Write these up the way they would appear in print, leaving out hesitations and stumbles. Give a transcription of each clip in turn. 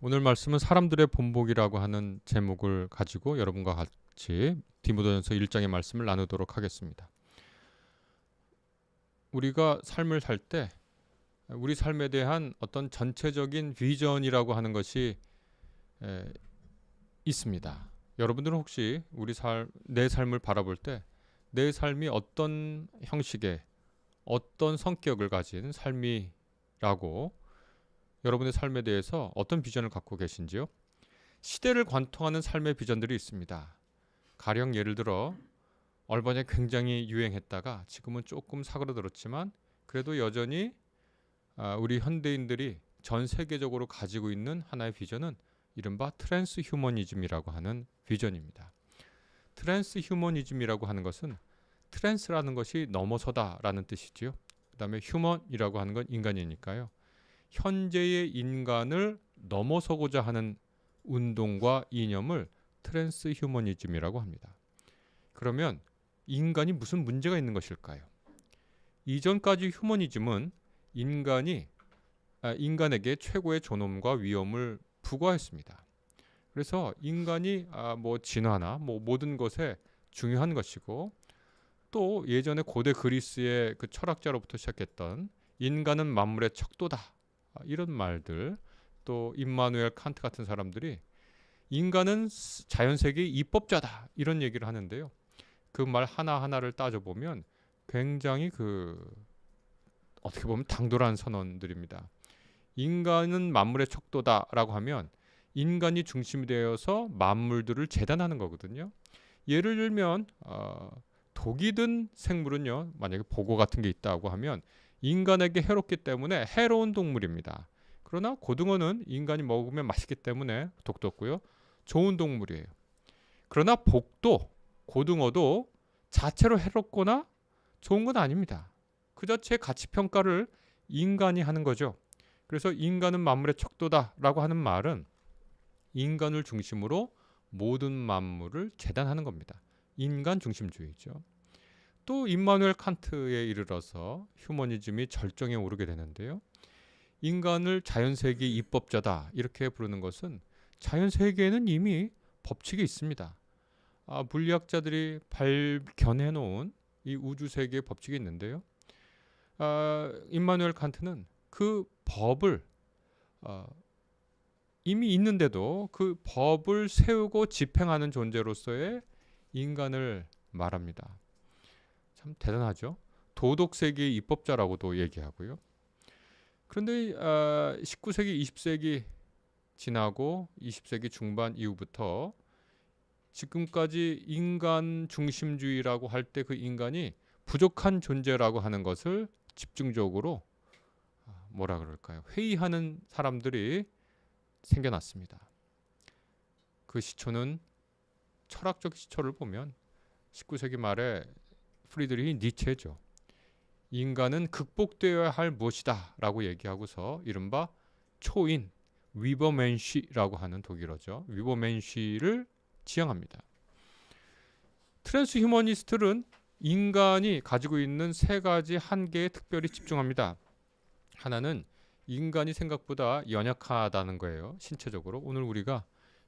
오늘 말씀은 사람들의 본보기라고 하는 제목을 가지고 여러분과 같이 디모데전서 1장의 말씀을 나누도록 하겠습니다. 우리가 삶을 살 때 우리 삶에 대한 어떤 전체적인 비전이라고 하는 것이 있습니다. 여러분들은 혹시 내 삶을 바라볼 때 내 삶이 어떤 형식의 어떤 성격을 가진 삶이라고 여러분의 삶에 대해서 어떤 비전을 갖고 계신지요? 시대를 관통하는 삶의 비전들이 있습니다. 가령 예를 들어 얼마 전에 굉장히 유행했다가 지금은 조금 사그러들었지만 그래도 여전히 우리 현대인들이 전 세계적으로 가지고 있는 하나의 비전은 이른바 트랜스 휴머니즘이라고 하는 비전입니다. 트랜스 휴머니즘이라고 하는 것은 트랜스라는 것이 넘어서다라는 뜻이지요. 그 다음에 휴먼이라고 하는 건 인간이니까요. 현재의 인간을 넘어서고자 하는 운동과 이념을 트랜스 휴머니즘이라고 합니다. 그러면 인간이 무슨 문제가 있는 것일까요? 이전까지 휴머니즘은 인간에게 최고의 존엄과 위엄을 부과했습니다. 그래서 인간이 진화나 모든 것에 중요한 것이고, 또 예전에 고대 그리스의 그 철학자로부터 시작했던 인간은 만물의 척도다, 이런 말들, 또 임마누엘 칸트 같은 사람들이 인간은 자연세계의 입법자다, 이런 얘기를 하는데요. 그 말 하나하나를 따져보면 굉장히 어떻게 보면 당돌한 선언들입니다. 인간은 만물의 척도다라고 하면 인간이 중심이 되어서 만물들을 재단하는 거거든요. 예를 들면 독이 든 생물은요, 만약에 보고 같은 게 있다고 하면 인간에게 해롭기 때문에 해로운 동물입니다. 그러나 고등어는 인간이 먹으면 맛있기 때문에 독도 없고요, 좋은 동물이에요. 그러나 복도, 고등어도 자체로 해롭거나 좋은 건 아닙니다. 그 자체의 가치 평가를 인간이 하는 거죠. 그래서 인간은 만물의 척도다라고 하는 말은 인간을 중심으로 모든 만물을 재단하는 겁니다. 인간 중심주의죠. 또 임마누엘 칸트에 이르러서 휴머니즘이 절정에 오르게 되는데요. 인간을 자연세계의 입법자다, 이렇게 부르는 것은 자연세계에는 이미 법칙이 있습니다. 물리학자들이 발견해 놓은 이 우주세계의 법칙이 있는데요. 임마누엘 칸트는 그 법을 이미 있는데도 그 법을 세우고 집행하는 존재로서의 인간을 말합니다. 참 대단하죠. 도덕세계의 입법자라고도 얘기하고요. 그런데 19세기, 20세기 지나고 20세기 중반 이후부터 지금까지 인간 중심주의라고 할 때 그 인간이 부족한 존재라고 하는 것을 집중적으로 뭐라 그럴까요? 회의하는 사람들이 생겨났습니다. 그 시초는 철학적 시초를 보면 19세기 말에 프리드리히 니체죠. 인간은 극복되어야 할 무엇이다 라고 얘기하고서 이른바 초인, 위버맨시라고 하는 독일어죠. 위버맨시를 지향합니다. 트랜스 휴머니스트는 인간이 가지고 있는 세 가지 한계에 특별히 집중합니다. 하나는 인간이 생각보다 연약하다는 거예요. 신체적으로. 오늘 우리가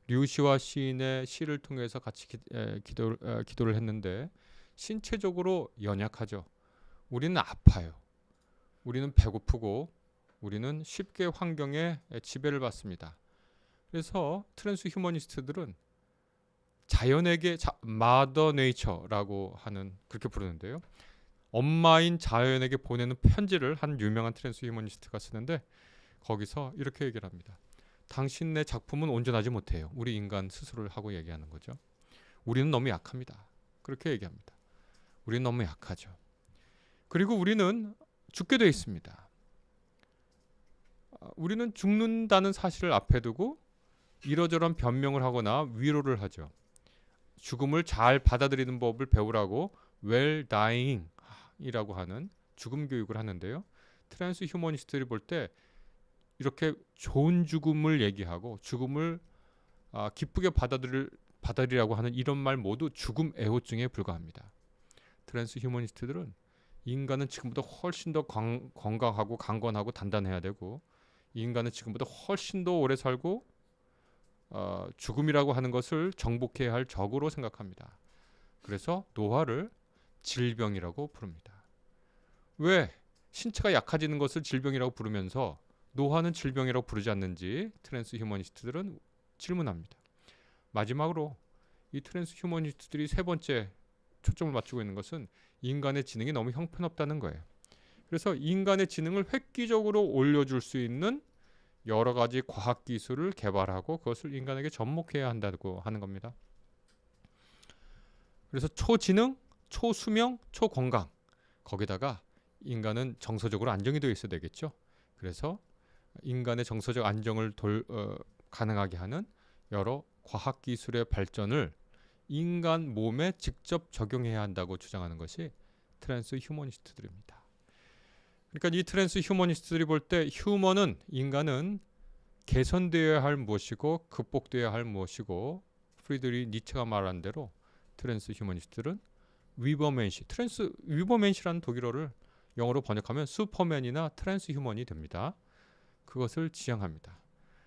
류시와 시인의 시를 통해서 같이 기도를 했는데 신체적으로 연약하죠. 우리는 아파요. 우리는 배고프고 우리는 쉽게 환경에 지배를 받습니다. 그래서 트랜스 휴머니스트들은 자연에게 마더 네이처라고 하는, 그렇게 부르는데요. 엄마인 자연에게 보내는 편지를 한 유명한 트랜스 휴머니스트가 쓰는데 거기서 이렇게 얘기를 합니다. 당신의 작품은 온전하지 못해요. 우리 인간 스스로를 하고 얘기하는 거죠. 우리는 너무 약합니다. 그렇게 얘기합니다. 우리는 너무 약하죠. 그리고 우리는 죽게 돼 있습니다. 우리는 죽는다는 사실을 앞에 두고 이러저런 변명을 하거나 위로를 하죠. 죽음을 잘 받아들이는 법을 배우라고 well dying 이라고 하는 죽음 교육을 하는데요. 트랜스 휴머니스트들이 볼 때 이렇게 좋은 죽음을 얘기하고 죽음을 기쁘게 받아들이라고 하는 이런 말 모두 죽음 애호증에 불과합니다. 트랜스 휴머니스트들은 인간은 지금보다 훨씬 더 건강하고 강건하고 단단해야 되고 인간은 지금보다 훨씬 더 오래 살고 죽음이라고 하는 것을 정복해야 할 적으로 생각합니다. 그래서 노화를 질병이라고 부릅니다. 왜 신체가 약해지는 것을 질병이라고 부르면서 노화는 질병이라고 부르지 않는지 트랜스 휴머니스트들은 질문합니다. 마지막으로 이 트랜스 휴머니스트들이 세 번째 초점을 맞추고 있는 것은 인간의 지능이 너무 형편없다는 거예요. 그래서 인간의 지능을 획기적으로 올려줄 수 있는 여러 가지 과학 기술을 개발하고 그것을 인간에게 접목해야 한다고 하는 겁니다. 그래서 초지능, 초수명, 초건강, 거기다가 인간은 정서적으로 안정이 되어 있어야 되겠죠. 그래서 인간의 정서적 안정을 가능하게 하는 여러 과학 기술의 발전을 인간 몸에 직접 적용해야 한다고 주장하는 것이 트랜스 휴머니스트들입니다. 그러니까 이 트랜스 휴머니스트들이 볼 때 휴먼은, 인간은 개선되어야 할 무엇이고 극복되어야 할 무엇이고, 프리드리히 니체가 말한 대로 트랜스 휴머니스트들은 위버맨시, 트랜스 위버맨시라는 독일어를 영어로 번역하면 슈퍼맨이나 트랜스 휴먼이 됩니다. 그것을 지향합니다.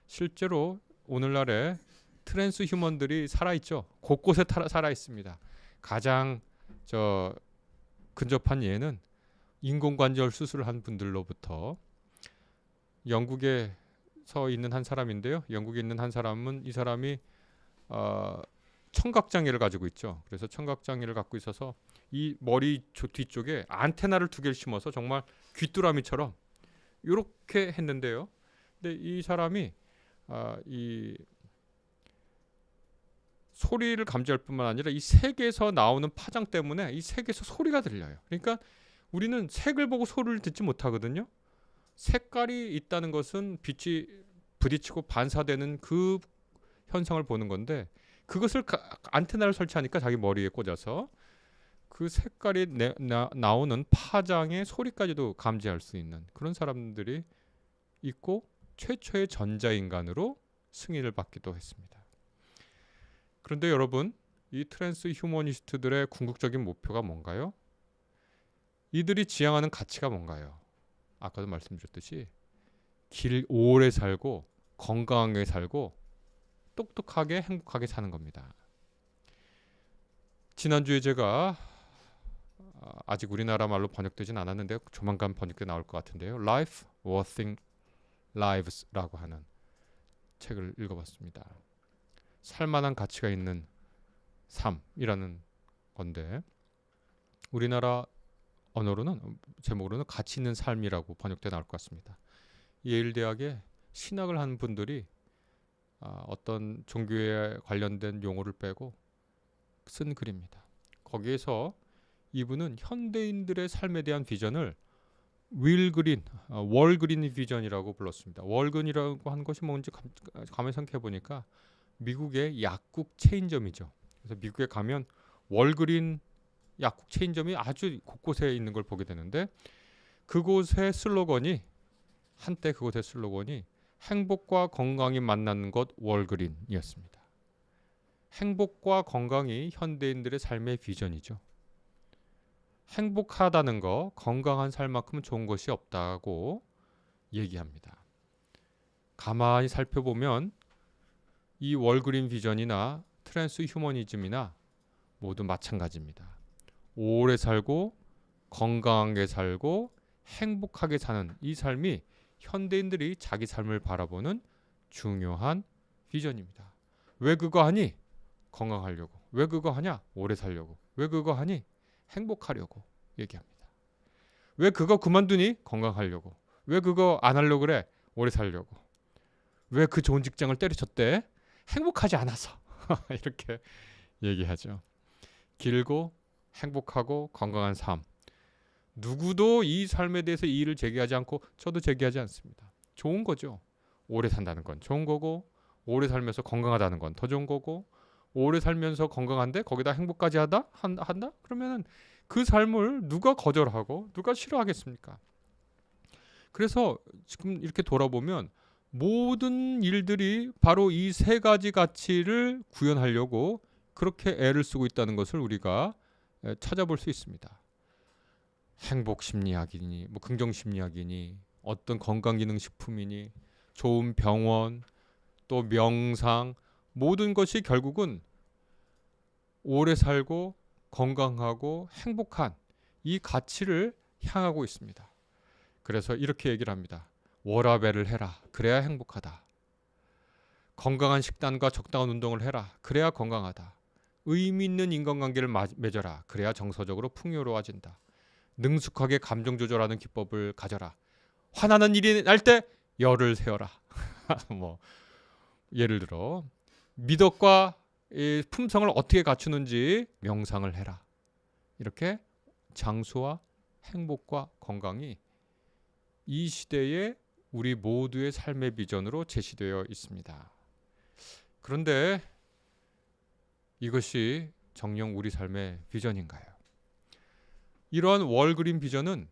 실제로 오늘날에 트랜스 휴먼들이 살아있죠. 곳곳에 살아있습니다. 가장 근접한 예는 인공관절 수술을 한 분들로부터 영국에서 있는 한 사람인데요. 영국에 있는 한 사람은 이 사람이 청각장애를 가지고 있죠. 그래서 청각장애를 갖고 있어서 이 머리 뒤쪽에 안테나를 2개를 심어서 정말 귀뚜라미처럼 이렇게 했는데요. 근데 이 사람이 이 소리를 감지할 뿐만 아니라 이 색에서 나오는 파장 때문에 이 색에서 소리가 들려요. 그러니까 우리는 색을 보고 소리를 듣지 못하거든요. 색깔이 있다는 것은 빛이 부딪히고 반사되는 그 현상을 보는 건데, 그것을 안테나를 설치하니까 자기 머리에 꽂아서 그 색깔이 나오는 파장의 소리까지도 감지할 수 있는 그런 사람들이 있고, 최초의 전자인간으로 승인을 받기도 했습니다. 그런데 여러분, 이 트랜스 휴머니스트들의 궁극적인 목표가 뭔가요? 이들이 지향하는 가치가 뭔가요? 아까도 말씀드렸듯이 오래 살고 건강하게 살고 똑똑하게 행복하게 사는 겁니다. 지난주에 제가 아직 우리나라 말로 번역되진 않았는데 조만간 번역돼 나올 것 같은데요. Life Worth Lives라고 하는 책을 읽어봤습니다. 살만한 가치가 있는 삶이라는 건데, 우리나라 언어로는, 제목으로는 가치 있는 삶이라고 번역돼 나올 것 같습니다. 예일대학에 신학을 한 분들이 어떤 종교에 관련된 용어를 빼고 쓴 글입니다. 거기에서 이분은 현대인들의 삶에 대한 비전을 월그린 비전이라고 불렀습니다. 월그린이라고 한 것이 뭔지 가만히 생각해 보니까 미국의 약국 체인점이죠. 그래서 미국에 가면 월그린 약국 체인점이 아주 곳곳에 있는 걸 보게 되는데, 한때 그곳의 슬로건이 행복과 건강이 만나는 것 월그린이었습니다. 행복과 건강이 현대인들의 삶의 비전이죠. 행복하다는 거, 건강한 삶만큼 좋은 것이 없다고 얘기합니다. 가만히 살펴보면 이 월그린 비전이나 트랜스 휴머니즘이나 모두 마찬가지입니다. 오래 살고 건강하게 살고 행복하게 사는 이 삶이 현대인들이 자기 삶을 바라보는 중요한 비전입니다. 왜 그거 하니? 건강하려고. 왜 그거 하냐? 오래 살려고. 왜 그거 하니? 행복하려고 얘기합니다. 왜 그거 그만두니? 건강하려고. 왜 그거 안 하려고 그래? 오래 살려고. 왜 그 좋은 직장을 때려쳤대? 행복하지 않아서. 이렇게 얘기하죠. 길고 행복하고 건강한 삶. 누구도 이 삶에 대해서 이의를 제기하지 않고 저도 제기하지 않습니다. 좋은 거죠. 오래 산다는 건 좋은 거고, 오래 살면서 건강하다는 건 더 좋은 거고, 오래 살면서 건강한데 거기다 행복까지 한다? 그러면은 그 삶을 누가 거절하고 누가 싫어하겠습니까? 그래서 지금 이렇게 돌아보면 모든 일들이 바로 이 세 가지 가치를 구현하려고 그렇게 애를 쓰고 있다는 것을 우리가 찾아볼 수 있습니다. 행복 심리학이니, 긍정 심리학이니, 어떤 건강기능식품이니, 좋은 병원, 또 명상, 모든 것이 결국은 오래 살고 건강하고 행복한 이 가치를 향하고 있습니다. 그래서 이렇게 얘기를 합니다. 워라밸을 해라. 그래야 행복하다. 건강한 식단과 적당한 운동을 해라. 그래야 건강하다. 의미 있는 인간관계를 맺어라. 그래야 정서적으로 풍요로워진다. 능숙하게 감정 조절하는 기법을 가져라. 화나는 일이 날 때 열을 세워라. 뭐 예를 들어 미덕과 이 품성을 어떻게 갖추는지 명상을 해라. 이렇게 장수와 행복과 건강이 이 시대에 우리 모두의 삶의 비전으로 제시되어 있습니다. 그런데 이것이 정녕 우리 삶의 비전인가요? 이러한 월그린 비전은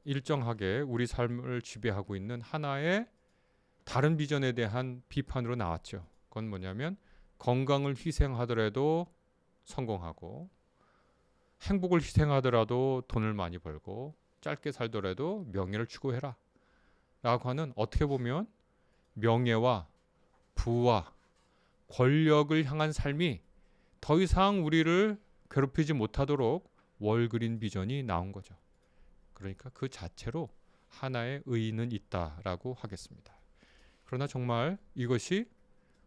일정하게 우리 삶을 지배하고 있는 하나의 다른 비전에 대한 비판으로 나왔죠. 그건 뭐냐면 건강을 희생하더라도 성공하고 행복을 희생하더라도 돈을 많이 벌고 짧게 살더라도 명예를 추구해라 라고 하는, 어떻게 보면 명예와 부와 권력을 향한 삶이 더 이상 우리를 괴롭히지 못하도록 월그린 비전이 나온 거죠. 그러니까 그 자체로 하나의 의의는 있다라고 하겠습니다. 그러나 정말 이것이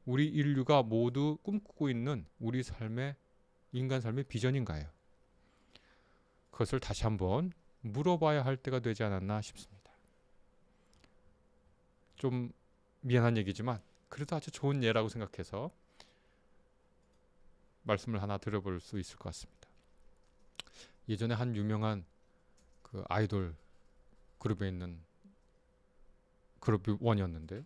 우리 인류가 모두 꿈꾸고 있는 우리 삶의, 인간 삶의 비전인가요? 그것을 다시 한번 물어봐야 할 때가 되지 않았나 싶습니다. 좀 미안한 얘기지만 그래도 아주 좋은 예라고 생각해서 말씀을 하나 드려볼 수 있을 것 같습니다. 예전에 한 유명한 그 아이돌 그룹에 있는 그룹이 원이었는데,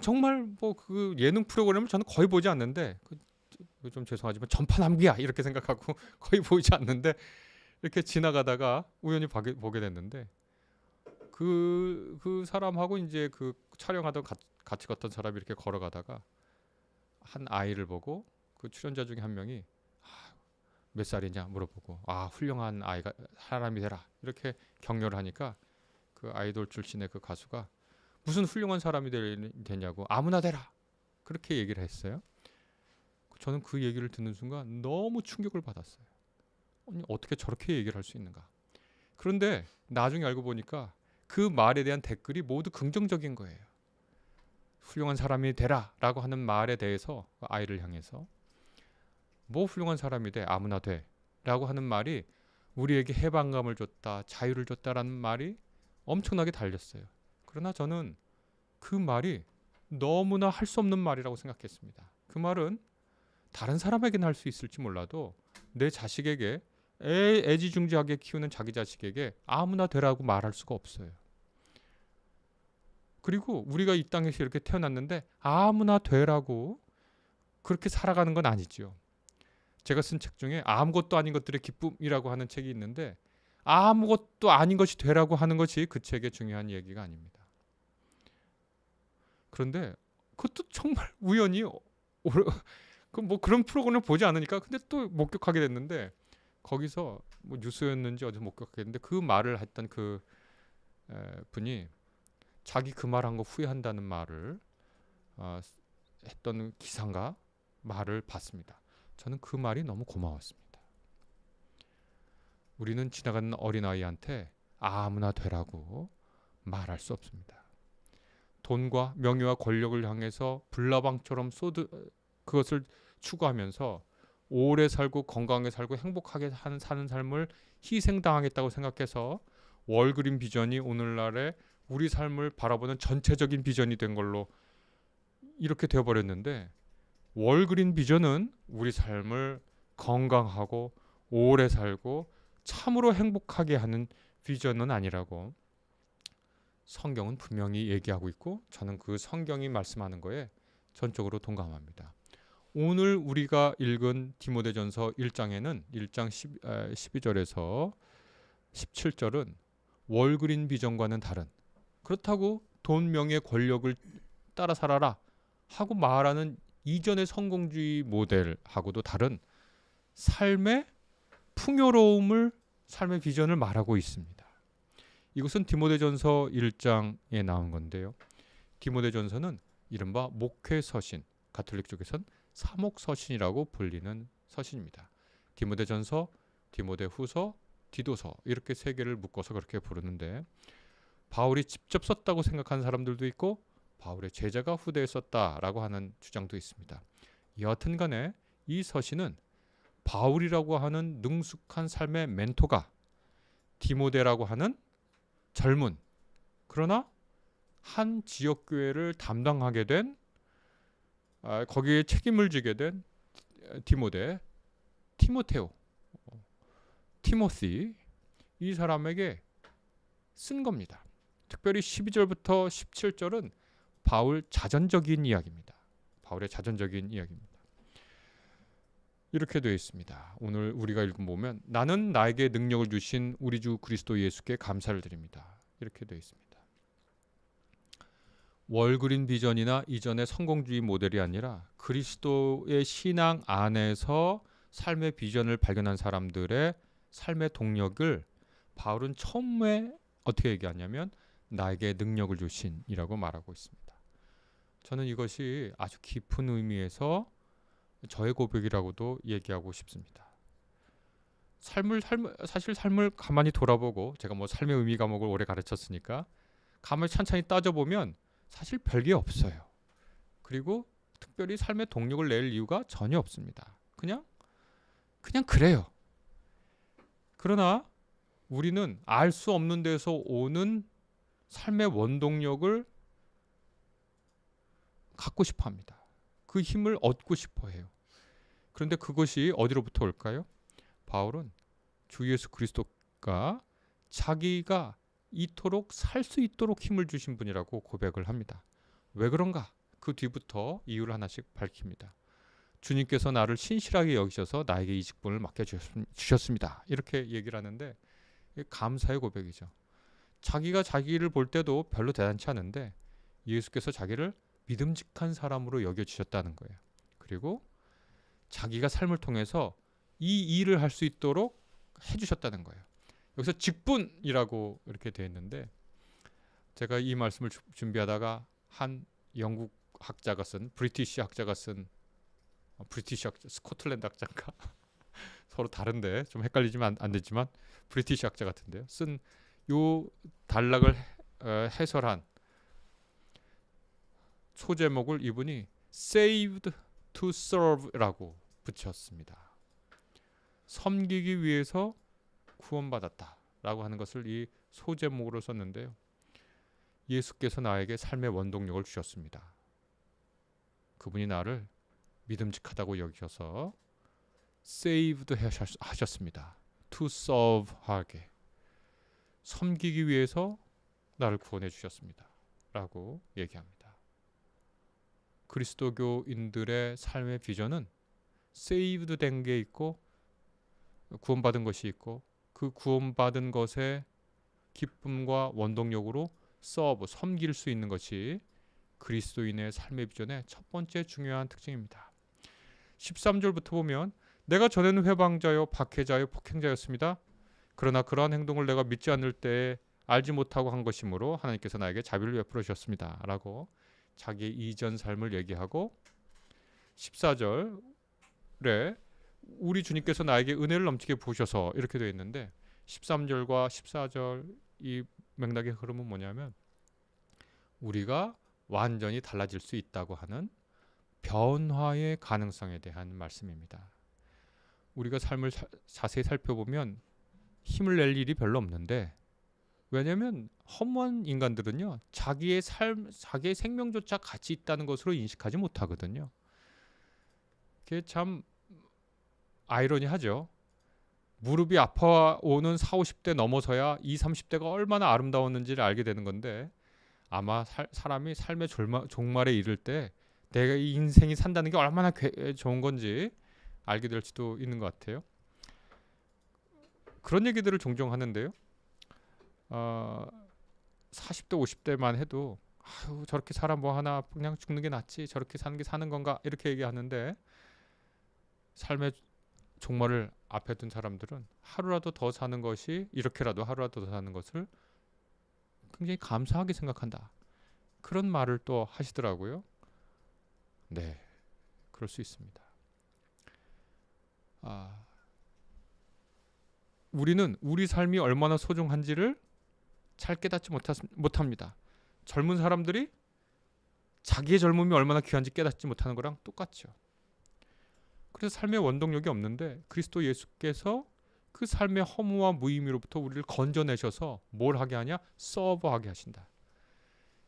정말 뭐 그 예능 프로그램을 저는 거의 보지 않는데, 좀 죄송하지만 전파남기야 이렇게 생각하고 거의 보이지 않는데, 이렇게 지나가다가 우연히 보게 됐는데, 그 사람하고 이제 그 촬영하던 같이 갔던 사람이 이렇게 걸어가다가 한 아이를 보고 그 출연자 중에 한 명이 몇 살이냐 물어보고, 훌륭한 아이가 사람이 되라 이렇게 격려를 하니까 그 아이돌 출신의 그 가수가 무슨 훌륭한 사람이 되냐고, 아무나 되라 그렇게 얘기를 했어요. 저는 그 얘기를 듣는 순간 너무 충격을 받았어요. 아니, 어떻게 저렇게 얘기를 할 수 있는가. 그런데 나중에 알고 보니까 그 말에 대한 댓글이 모두 긍정적인 거예요. 훌륭한 사람이 되라 라고 하는 말에 대해서 아이를 향해서, 뭐 훌륭한 사람이 돼, 아무나 돼 라고 하는 말이 우리에게 해방감을 줬다, 자유를 줬다라는 말이 엄청나게 달렸어요. 그러나 저는 그 말이 너무나 할 수 없는 말이라고 생각했습니다. 그 말은 다른 사람에게는 할 수 있을지 몰라도 내 자식에게, 애지중지하게 키우는 자기 자식에게 아무나 되라고 말할 수가 없어요. 그리고 우리가 이 땅에서 이렇게 태어났는데 아무나 되라고 그렇게 살아가는 건 아니죠. 제가 쓴 책 중에 아무것도 아닌 것들의 기쁨이라고 하는 책이 있는데, 아무것도 아닌 것이 되라고 하는 것이 그 책의 중요한 얘기가 아닙니다. 그런데 그것도 정말 우연히 뭐 그런 프로그램을 보지 않으니까 근데 또 목격하게 됐는데, 거기서 뭐 뉴스였는지 어디서 목격하게 됐는데, 그 말을 했던 그 분이 자기 그 말 한 거 후회한다는 말을 했던 기사인가 말을 봤습니다. 저는 그 말이 너무 고마웠습니다. 우리는 지나가는 어린아이한테 아무나 되라고 말할 수 없습니다. 돈과 명예와 권력을 향해서 불나방처럼 그것을 추구하면서 오래 살고 건강하게 살고 행복하게 사는 삶을 희생당하겠다고 생각해서 월그린 비전이 오늘날의 우리 삶을 바라보는 전체적인 비전이 된 걸로 이렇게 되어버렸는데, 월그린 비전은 우리 삶을 건강하고 오래 살고 참으로 행복하게 하는 비전은 아니라고 성경은 분명히 얘기하고 있고, 저는 그 성경이 말씀하는 거에 전적으로 동감합니다. 오늘 우리가 읽은 디모데전서 1장에는 1장 12절에서 17절은 월그린 비전과는 다른, 그렇다고 돈, 명예, 권력을 따라 살아라 하고 말하는 이전의 성공주의 모델하고도 다른 삶의 풍요로움을, 삶의 비전을 말하고 있습니다. 이것은 디모데전서 1장에 나온 건데요. 디모데전서는 이른바 목회서신, 가톨릭 쪽에선 사목서신이라고 불리는 서신입니다. 디모데전서, 디모데후서, 디도서 이렇게 세 개를 묶어서 그렇게 부르는데, 바울이 직접 썼다고 생각하는 사람들도 있고 바울의 제자가 후대에 썼다라고 하는 주장도 있습니다. 여하튼 간에 이 서신은 바울이라고 하는 능숙한 삶의 멘토가 디모데라고 하는 젊은, 그러나 한 지역교회를 담당하게 된, 거기에 책임을 지게 된 티모테오, 티모시, 이 사람에게 쓴 겁니다. 특별히 12절부터 17절은 바울 자전적인 이야기입니다. 바울의 자전적인 이야기입니다. 이렇게 되어 있습니다. 오늘 우리가 읽어보면 나는 나에게 능력을 주신 우리 주 그리스도 예수께 감사를 드립니다. 이렇게 되어 있습니다. 월그린 비전이나 이전의 성공주의 모델이 아니라 그리스도의 신앙 안에서 삶의 비전을 발견한 사람들의 삶의 동력을 바울은 처음에 어떻게 얘기하냐면 나에게 능력을 주신이라고 말하고 있습니다. 저는 이것이 아주 깊은 의미에서 저의 고백이라고도 얘기하고 싶습니다. 사실 삶을 가만히 돌아보고, 제가 뭐 삶의 의미 과목을 오래 가르쳤으니까 가만히 찬찬히 따져보면 사실 별게 없어요. 그리고 특별히 삶의 동력을 낼 이유가 전혀 없습니다. 그냥 그래요. 그러나 우리는 알 수 없는 데서 오는 삶의 원동력을 갖고 싶어 합니다. 그 힘을 얻고 싶어 해요. 그런데 그것이 어디로부터 올까요? 바울은 주 예수 그리스도가 자기가 이토록 살 수 있도록 힘을 주신 분이라고 고백을 합니다. 왜 그런가? 그 뒤부터 이유를 하나씩 밝힙니다. 주님께서 나를 신실하게 여기셔서 나에게 이 직분을 맡겨주셨습니다. 이렇게 얘기를 하는데 감사의 고백이죠. 자기가 자기를 볼 때도 별로 대단치 않은데 예수께서 자기를 믿음직한 사람으로 여겨주셨다는 거예요. 그리고 자기가 삶을 통해서 이 일을 할 수 있도록 해주셨다는 거예요. 여기서 직분이라고 이렇게 되어 있는데, 제가 이 말씀을 준비하다가 한 영국 학자가 쓴, 브리티시 학자가 쓴, 스코틀랜드 학자인가? 서로 다른데 좀 헷갈리지만 안 되지만 브리티시 학자 같은데요. 쓴 요 단락을 해설한 소제목을 이분이 Saved to Serve라고 붙였습니다. 섬기기 위해서 구원받았다라고 하는 것을 이 소제목으로 썼는데요. 예수께서 나에게 삶의 원동력을 주셨습니다. 그분이 나를 믿음직하다고 여기셔서 saved 하셨습니다. to serve 하게, 섬기기 위해서 나를 구원해 주셨습니다. 라고 얘기합니다. 그리스도교인들의 삶의 비전은 saved 된 게 있고 구원받은 것이 있고, 그 구원받은 것의 기쁨과 원동력으로 섬길 수 있는 것이 그리스도인의 삶의 비전의 첫 번째 중요한 특징입니다. 13절부터 보면 내가 전에는 회방자요 박해자요 폭행자였습니다. 그러나 그러한 행동을 내가 믿지 않을 때에 알지 못하고 한 것이므로 하나님께서 나에게 자비를 베풀어 주셨습니다. 라고 자기의 이전 삶을 얘기하고, 14절에 우리 주님께서 나에게 은혜를 넘치게 부으셔서 이렇게 되어 있는데, 13절과 14절 이 맥락의 흐름은 뭐냐면 우리가 완전히 달라질 수 있다고 하는 변화의 가능성에 대한 말씀입니다. 우리가 삶을 자세히 살펴보면 힘을 낼 일이 별로 없는데, 왜냐하면 허무한 인간들은요 자기의 생명조차 가치 있다는 것으로 인식하지 못하거든요. 그게 참 아이러니하죠. 무릎이 아파오는 40, 50대 넘어서야 20, 30대가 얼마나 아름다웠는지를 알게 되는 건데, 아마 사람이 삶의 종말에 이를 때 내가 이 인생이 산다는 게 얼마나 좋은 건지 알게 될 수도 있는 것 같아요. 그런 얘기들을 종종 하는데요. 40대 50대만 해도 아유 저렇게 살아 뭐 하나, 그냥 죽는 게 낫지, 저렇게 사는 게 사는 건가, 이렇게 얘기하는데, 삶의 종말을 앞에 둔 사람들은 하루라도 더 사는 것이, 이렇게라도 하루라도 더 사는 것을 굉장히 감사하게 생각한다, 그런 말을 또 하시더라고요. 네, 그럴 수 있습니다. 우리는 우리 삶이 얼마나 소중한지를 잘 깨닫지 못합니다. 젊은 사람들이 자기의 젊음이 얼마나 귀한지 깨닫지 못하는 거랑 똑같죠. 그래서 삶의 원동력이 없는데 그리스도 예수께서 그 삶의 허무와 무의미로부터 우리를 건져내셔서 뭘 하게 하냐? 서브하게 하신다.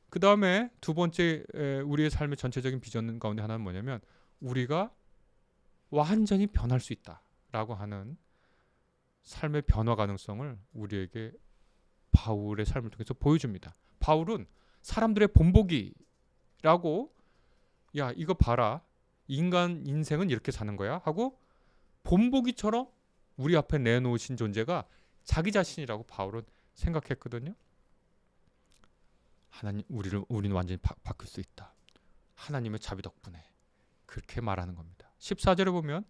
그 다음에 두 번째 우리의 삶의 전체적인 비전 가운데 하나는 뭐냐면 우리가 완전히 변할 수 있다라고 하는 삶의 변화 가능성을 우리에게 바울의 삶을 통해서 보여줍니다. 바울은 사람들의 본보기라고 야 이거 봐라 인간 인생은 이렇게 사는 거야 하고 본보기처럼 우리 앞에 내놓으신 존재가 자기 자신이라고 바울은 생각했거든요. 하나님 우리는 완전히 바뀔 수 있다. 하나님의 자비 덕분에 그렇게 말하는 겁니다. 14절에 보면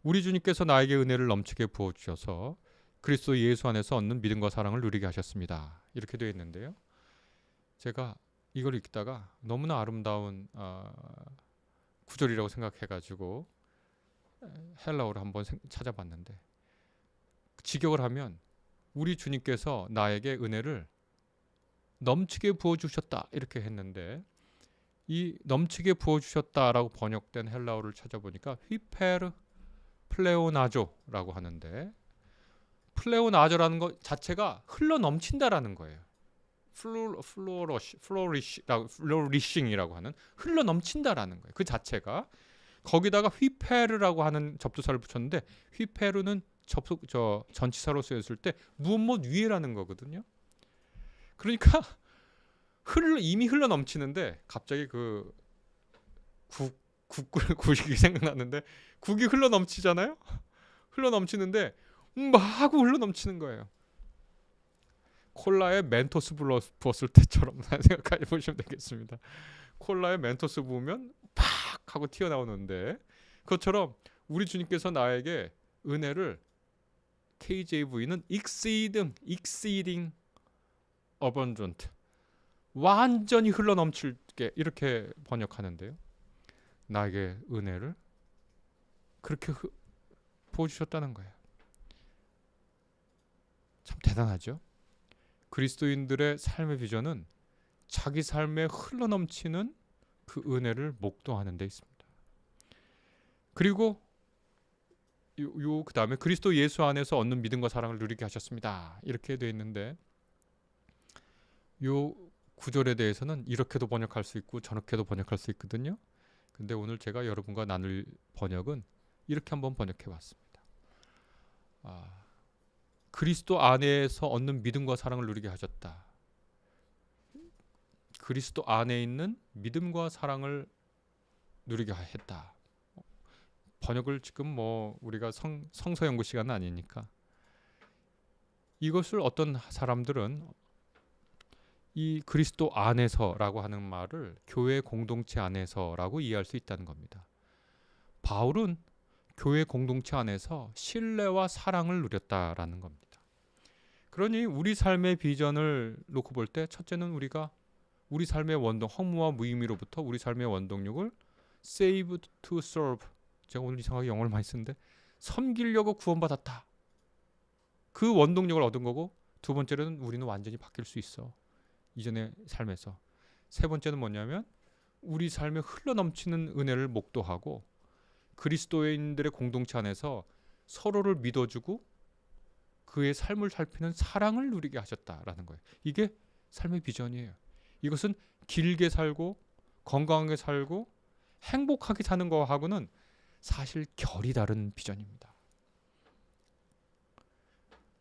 우리 주님께서 나에게 은혜를 넘치게 부어주셔서 그리스도 예수 안에서 얻는 믿음과 사랑을 누리게 하셨습니다. 이렇게 되어 있는데요. 제가 이걸 읽다가 너무나 아름다운 구절이라고 생각해가지고 헬라어를 한번 찾아봤는데 직역을 하면 우리 주님께서 나에게 은혜를 넘치게 부어주셨다 이렇게 했는데 이 넘치게 부어주셨다라고 번역된 헬라어를 찾아보니까 휘페르 플레오나조라고 하는데 플레오나조라는 것 자체가 흘러 넘친다라는 거예요. 플로리싱이라고 하는 흘러 넘친다라는 거예요. 그 자체가 거기다가 휘페르라고 하는 접두사를 붙였는데 휘페르는 전치사로 쓰였을 때 무엇 위에라는 거거든요. 그러니까 이미 흘러 넘치는데 갑자기 그 국이 생각났는데 국이 흘러 넘치잖아요. 흘러 넘치는데 하고 흘러 넘치는 거예요. 콜라에 멘토스 부었을 때처럼 생각해 보시면 되겠습니다. 콜라에 멘토스 부으면 팍 하고 튀어나오는데 그것처럼 우리 주님께서 나에게 은혜를 KJV는 exceeding abundant 완전히 흘러넘칠게 이렇게 번역하는데요. 나에게 은혜를 그렇게 부어주셨다는 거예요. 참 대단하죠. 그리스도인들의 삶의 비전은 자기 삶에 흘러넘치는 그 은혜를 목도하는 데 있습니다. 그리고 그 다음에 그리스도 예수 안에서 얻는 믿음과 사랑을 누리게 하셨습니다. 이렇게 되어 있는데 요 구절에 대해서는 이렇게도 번역할 수 있고 저렇게도 번역할 수 있거든요. 근데 오늘 제가 여러분과 나눌 번역은 이렇게 한번 번역해 봤습니다. 그리스도 안에서 얻는 믿음과 사랑을 누리게 하셨다. 그리스도 안에 있는 믿음과 사랑을 누리게 했다. 번역을 지금 우리가 성서 연구 시간은 아니니까 이것을 어떤 사람들은 이 그리스도 안에서라고 하는 말을 교회 공동체 안에서라고 이해할 수 있다는 겁니다. 바울은 교회 공동체 안에서 신뢰와 사랑을 누렸다라는 겁니다. 그러니 우리 삶의 비전을 놓고 볼 때 첫째는 우리가 우리 삶의 허무와 무의미로부터 우리 삶의 원동력을 saved to serve 제가 오늘 이상하게 영어를 많이 쓰는데 섬기려고 구원받았다. 그 원동력을 얻은 거고 두 번째로는 우리는 완전히 바뀔 수 있어. 이전의 삶에서. 세 번째는 뭐냐면 우리 삶에 흘러넘치는 은혜를 목도하고 그리스도인들의 공동체 안에서 서로를 믿어주고 그의 삶을 살피는 사랑을 누리게 하셨다라는 거예요. 이게 삶의 비전이에요. 이것은 길게 살고 건강하게 살고 행복하게 사는 거하고는 사실 결이 다른 비전입니다.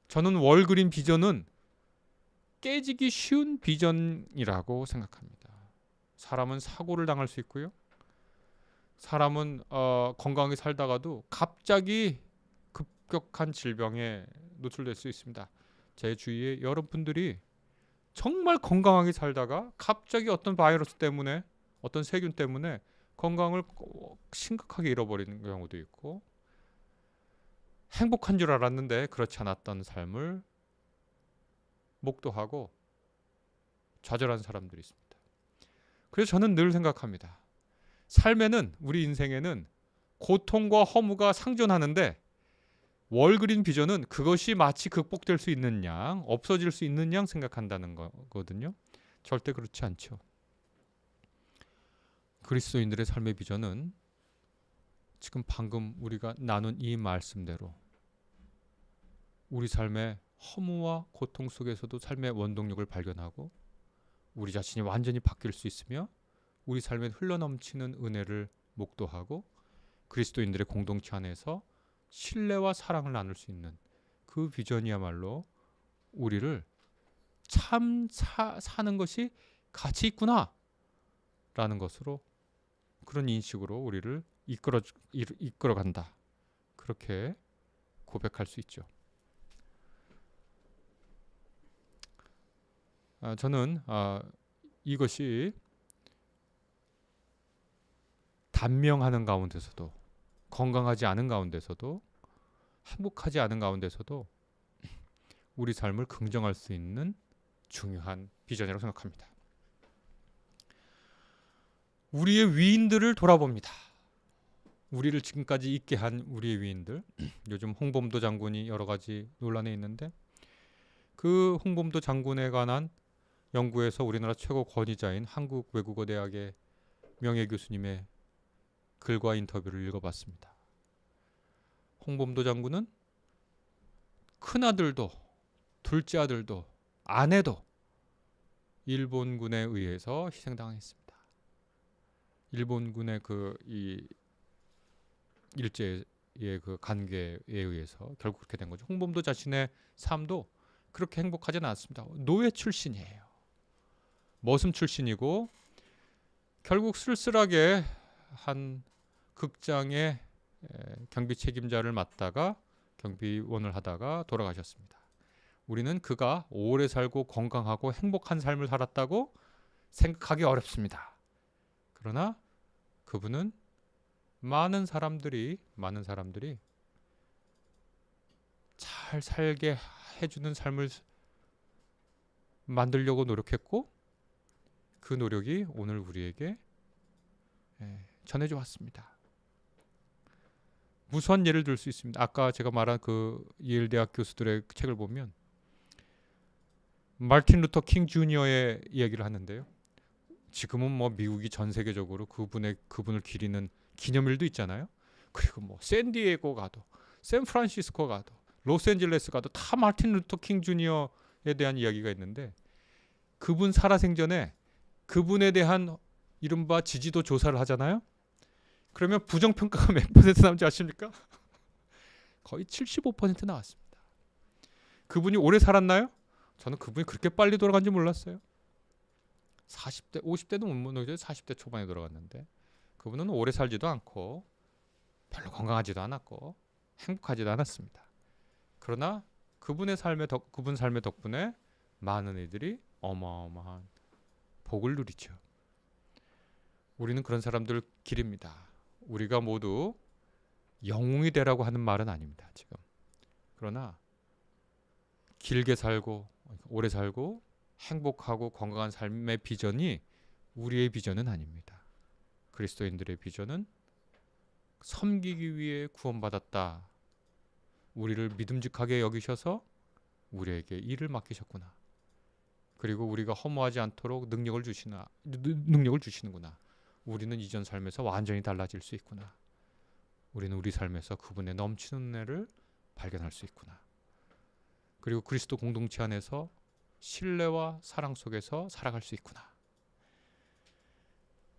저는 월그린 비전은 깨지기 쉬운 비전이라고 생각합니다. 사람은 사고를 당할 수 있고요. 사람은 건강하게 살다가도 갑자기 급격한 질병에 노출될 수 있습니다. 제 주위에 여러분들이 정말 건강하게 살다가 갑자기 어떤 바이러스 때문에 어떤 세균 때문에 건강을 심각하게 잃어버리는 경우도 있고 행복한 줄 알았는데 그렇지 않았던 삶을 목도하고 좌절한 사람들이 있습니다. 그래서 저는 늘 생각합니다. 삶에는, 우리 인생에는 고통과 허무가 상존하는데 월그린 비전은 그것이 마치 극복될 수 있는 양, 없어질 수 있는 양 생각한다는 거거든요. 절대 그렇지 않죠. 그리스도인들의 삶의 비전은 지금 방금 우리가 나눈 이 말씀대로 우리 삶의 허무와 고통 속에서도 삶의 원동력을 발견하고 우리 자신이 완전히 바뀔 수 있으며 우리 삶에 흘러넘치는 은혜를 목도하고 그리스도인들의 공동체 안에서 신뢰와 사랑을 나눌 수 있는 그 비전이야말로 우리를 참 사는 것이 가치 있구나 라는 것으로, 그런 인식으로 우리를 이끌어간다, 그렇게 고백할 수 있죠. 저는 이것이 단명하는 가운데서도, 건강하지 않은 가운데서도, 행복하지 않은 가운데서도 우리 삶을 긍정할 수 있는 중요한 비전이라고 생각합니다. 우리의 위인들을 돌아봅니다. 우리를 지금까지 있게 한 우리의 위인들. 요즘 홍범도 장군이 여러 가지 논란에 있는데 그 홍범도 장군에 관한 연구에서 우리나라 최고 권위자인 한국외국어대학의 명예교수님의 글과 인터뷰를 읽어봤습니다. 홍범도 장군은 큰아들도 둘째 아들도 아내도 일본군에 의해서 희생당했습니다. 일본군의 이 일제의 그 간계에 의해서 결국 그렇게 된 거죠. 홍범도 자신의 삶도 그렇게 행복하지는 않습니다. 노예 출신이에요. 머슴 출신이고 결국 쓸쓸하게 한 극장의 경비 책임자를 맡다가 경비원을 하다가 돌아가셨습니다. 우리는 그가 오래 살고 건강하고 행복한 삶을 살았다고 생각하기 어렵습니다. 그러나 그분은 많은 사람들이 잘 살게 해주는 삶을 만들려고 노력했고 그 노력이 오늘 우리에게 전해져 왔습니다. 무수한 예를 들 수 있습니다. 아까 제가 말한 그 예일 대학 교수들의 책을 보면 마틴 루터 킹 주니어의 이야기를 하는데요. 지금은 뭐 미국이 전 세계적으로 그분을 기리는 기념일도 있잖아요. 그리고 뭐 샌디에고 가도, 샌프란시스코 가도, 로스앤젤레스 가도 다 마틴 루터 킹 주니어에 대한 이야기가 있는데 그분 살아생전에 그분에 대한 이른바 지지도 조사를 하잖아요. 그러면 부정평가가 몇 퍼센트 나온지 아십니까? 거의 75% 나왔습니다. 그분이 오래 살았나요? 저는 그분이 그렇게 빨리 돌아간지 몰랐어요. 40대, 50대도 못 넘어서 40대 초반에 돌아갔는데 그분은 오래 살지도 않고 별로 건강하지도 않았고 행복하지도 않았습니다. 그러나 그분 삶의 덕분에 많은 이들이 어마어마한 복을 누리죠. 우리는 그런 사람들을 기립니다. 우리가 모두 영웅이 되라고 하는 말은 아닙니다. 지금. 그러나 길게 살고 오래 살고 행복하고 건강한 삶의 비전이 우리의 비전은 아닙니다. 그리스도인들의 비전은 섬기기 위해 구원받았다. 우리를 믿음직하게 여기셔서 우리에게 일을 맡기셨구나. 그리고 우리가 허무하지 않도록 능력을 주시는구나. 우리는 이전 삶에서 완전히 달라질 수 있구나. 우리는 우리 삶에서 그분의 넘치는 은혜를 발견할 수 있구나. 그리고 그리스도 공동체 안에서 신뢰와 사랑 속에서 살아갈 수 있구나.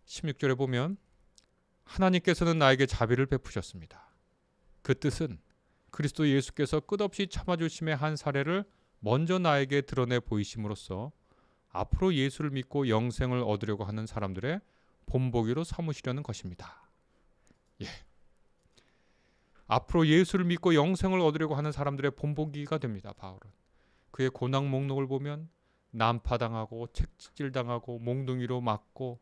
16절에 보면 하나님께서는 나에게 자비를 베푸셨습니다. 그 뜻은 그리스도 예수께서 끝없이 참아주심의 한 사례를 먼저 나에게 드러내 보이심으로써 앞으로 예수를 믿고 영생을 얻으려고 하는 사람들의 본보기로 삼으시려는 것입니다. 앞으로 예수를 믿고 영생을 얻으려고 하는 사람들의 본보기가 됩니다. 바울은. 그의 고난 목록을 보면 난파당하고 채찍질당하고 몽둥이로 맞고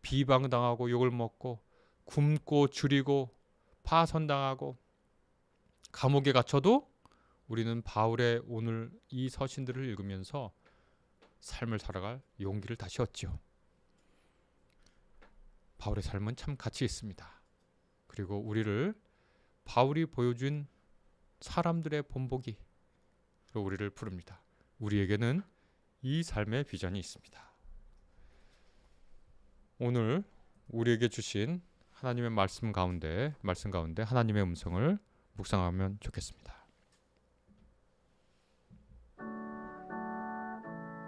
비방당하고 욕을 먹고 굶고 줄이고 파선당하고 감옥에 갇혀도 우리는 바울의 오늘 이 서신들을 읽으면서 삶을 살아갈 용기를 다시 얻죠. 바울의 삶은 참 가치 있습니다. 그리고 우리를 바울이 보여준 사람들의 본보기로 우리를 부릅니다. 우리에게는 이 삶의 비전이 있습니다. 오늘 우리에게 주신 하나님의 말씀 가운데 하나님의 음성을 묵상하면 좋겠습니다.